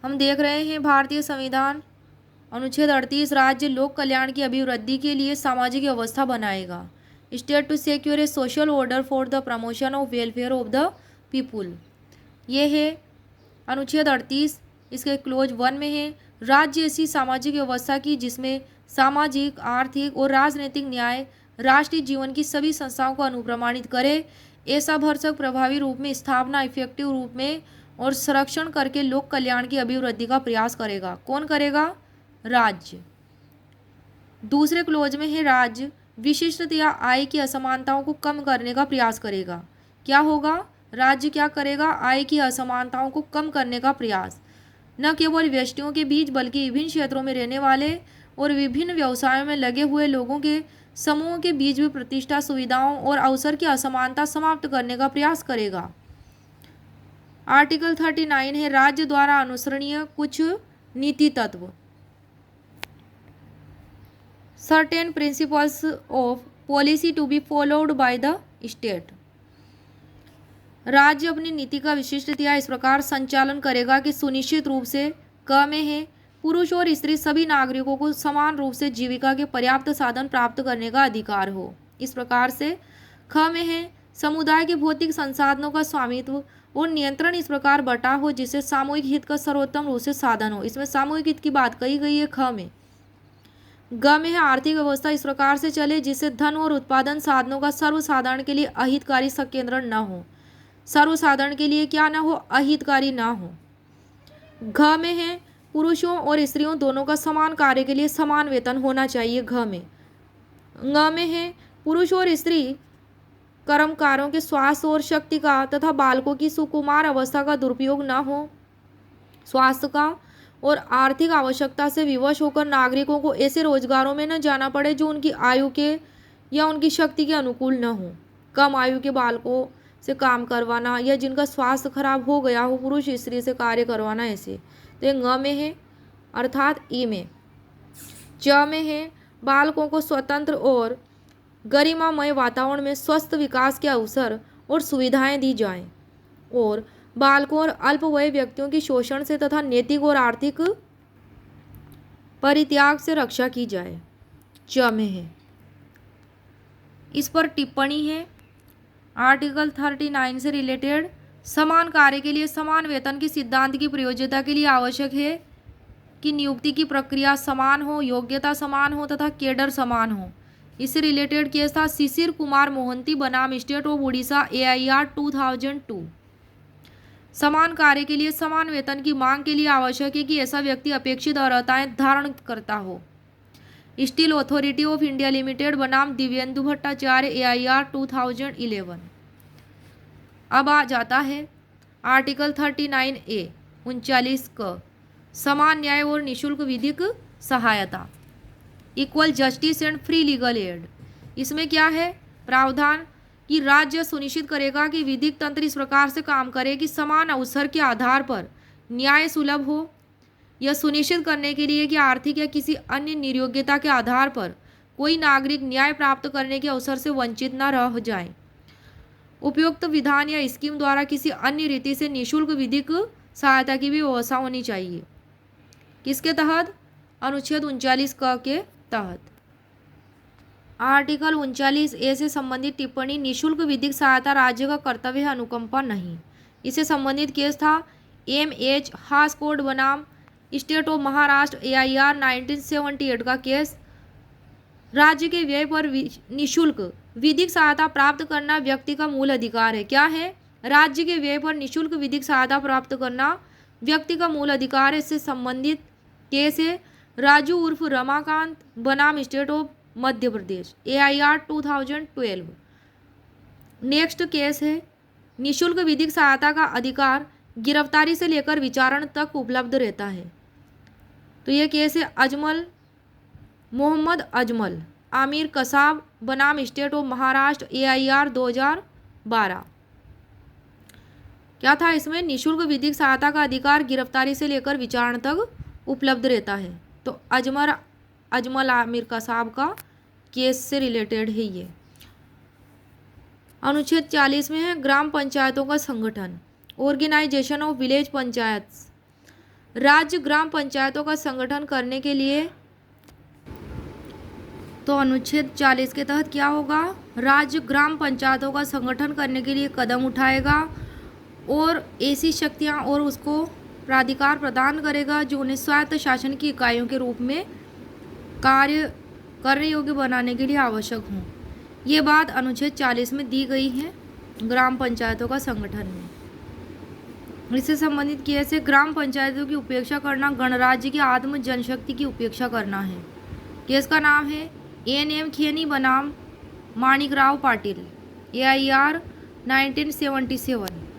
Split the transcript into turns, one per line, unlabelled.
हम देख रहे हैं भारतीय संविधान अनुच्छेद 38 राज्य लोक कल्याण की अभिवृद्धि के लिए सामाजिक व्यवस्था बनाएगा। State to secure a social order for the promotion of welfare of the people. ये है अनुच्छेद 38। इसके क्लोज 1 में है राज्य ऐसी सामाजिक व्यवस्था की जिसमें सामाजिक, आर्थिक और राजनीतिक न्याय राष्ट्रीय जीवन की सभी संस्थाओं को अनुप्रमाणित करे, ऐसा भरसक प्रभावी रूप में स्थापना इफेक्टिव रूप में और संरक्षण करके लोक कल्याण की अभिवृद्धि का प्रयास करेगा। कौन करेगा? राज्य। दूसरे क्लोज में है राज्य विशिष्ट या आय की असमानताओं को कम करने का प्रयास करेगा। क्या होगा? राज्य क्या करेगा? आय की असमानताओं को कम करने का प्रयास, न केवल व्यक्तियों के बीच बल्कि विभिन्न क्षेत्रों में रहने वाले और विभिन्न व्यवसायों में लगे हुए लोगों के समूहों के बीच भी प्रतिष्ठा, सुविधाओं और अवसर की असमानता समाप्त करने का प्रयास करेगा। आर्टिकल 39 है राज्य द्वारा अनुसरणीय कुछ नीति तत्व। Certain principles of policy to be followed by the state. राज्य अपनी नीति का विशिष्टतया इस प्रकार संचालन करेगा कि सुनिश्चित रूप से क में है पुरुष और स्त्री सभी नागरिकों को समान रूप से जीविका के पर्याप्त साधन प्राप्त करने का अधिकार हो। इस प्रकार से ख में है समुदाय के भौतिक संसाधनों का स्वामित्व और नियंत्रण इस प्रकार बटा हो जिससे सामूहिक हित का सर्वोत्तम रूप से साधन हो। इसमें सामूहिक हित की बात कही गई है ख में। ग में है आर्थिक व्यवस्था इस प्रकार से चले जिससे धन और उत्पादन साधनों का सर्वसाधारण के लिए अहितकारी संकेंद्रण न हो। सर्वसाधारण के लिए क्या ना हो? अहितकारी ना हो। घ में है पुरुषों और स्त्रियों दोनों का समान कार्य के लिए समान वेतन होना चाहिए। घ में। ङ में है पुरुष और स्त्री कर्मकारों के स्वास्थ्य और शक्ति का तथा बालकों की सुकुमार अवस्था का दुरुपयोग न हो। स्वास्थ्य का और आर्थिक आवश्यकता से विवश होकर नागरिकों को ऐसे रोजगारों में न जाना पड़े जो उनकी आयु के या उनकी शक्ति के अनुकूल न हो। कम आयु के बालकों से काम करवाना या जिनका स्वास्थ्य खराब हो गया हो पुरुष स्त्री से कार्य करवाना ऐसे। तो ये ङ में है अर्थात ई में। च में है बालकों को स्वतंत्र और गरिमामय वातावरण में स्वस्थ विकास के अवसर और सुविधाएं दी जाएं और बालकों और अल्पवयी व्यक्तियों की शोषण से तथा नैतिक और आर्थिक परित्याग से रक्षा की जाए। च में है। इस पर टिप्पणी है आर्टिकल 39 से रिलेटेड समान कार्य के लिए समान वेतन के सिद्धांत की प्रयोज्यता के लिए आवश्यक है कि नियुक्ति की प्रक्रिया समान हो, योग्यता समान हो तथा कैडर समान हो। इससे रिलेटेड केस था शिशिर कुमार मोहंती बनाम स्टेट ऑफ उड़ीसा AIR 2002। समान कार्य के लिए समान वेतन की मांग के लिए आवश्यक है कि ऐसा व्यक्ति अपेक्षित अर्हताएं धारण करता हो। Steel authority of India limited बनाम दिव्येंदु भट्टाचार्य AIR 2011। अब आ जाता है आर्टिकल 39A 39 क समान न्याय और निःशुल्क विधिक सहायता, equal justice and free legal aid. इसमें क्या है प्रावधान कि राज्य सुनिश्चित करेगा कि विधिक तंत्र इस प्रकार से काम करे कि समान अवसर के आधार पर न्याय सुलभ हो। यह सुनिश्चित करने के लिए कि आर्थिक या किसी अन्य निर्योग्यता के आधार पर कोई नागरिक न्याय प्राप्त करने के अवसर से वंचित न रह जाए। उपयुक्त विधान या स्कीम द्वारा किसी अन्य रीति से निःशुल्क विधिक सहायता की भी व्यवस्था होनी चाहिए। किसके तहत? अनुच्छेद 39 क के तहत। आर्टिकल 39A से संबंधित टिप्पणी निःशुल्क विधिक सहायता राज्य का कर्तव्य है, अनुकंपा नहीं। इससे संबंधित केस था MH हासकोट बनाम स्टेट ऑफ महाराष्ट्र AIR 1978 का केस। राज्य के व्यय पर निःशुल्क विधिक सहायता प्राप्त करना व्यक्ति का मूल अधिकार है। क्या है? राज्य के व्यय पर निःशुल्क विधिक सहायता प्राप्त करना व्यक्ति का मूल अधिकार है। इससे संबंधित केस है राजू उर्फ रमाकांत बनाम state of Madhya Pradesh AIR 2012। Next case है निःशुल्क विधिक सहायता का अधिकार गिरफ्तारी से लेकर विचारण तक उपलब्ध रहता है। तो यह केस है अजमल मोहम्मद अजमल आमिर कसाब बनाम स्टेट ऑफ महाराष्ट्र AIR 2012। क्या था इसमें? निःशुल्क विधिक सहायता का अधिकार गिरफ्तारी से लेकर विचारण तक उपलब्ध रहता है। तो अजमल आमिर कसाब का केस से रिलेटेड है ये। अनुच्छेद 40 में है ग्राम पंचायतों का संगठन, ऑर्गेनाइजेशन ऑफ विलेज पंचायत। राज्य ग्राम पंचायतों का संगठन करने के लिए, तो अनुच्छेद 40 के तहत क्या होगा, राज्य ग्राम पंचायतों का संगठन करने के लिए कदम उठाएगा और ऐसी शक्तियां और उसको प्राधिकार प्रदान करेगा जो उन्हें स्वायत्त शासन की इकाइयों के रूप में कार्य करने योग्य बनाने के लिए आवश्यक हों। ये बात अनुच्छेद 40 में दी गई है ग्राम पंचायतों का संगठन में। इससे संबंधित कैसे ग्राम पंचायतों की उपेक्षा करना गणराज्य की आत्म जनशक्ति की उपेक्षा करना है। केस का नाम है एन खेनी बनाम माणिकराव पाटिल, AIR 1977।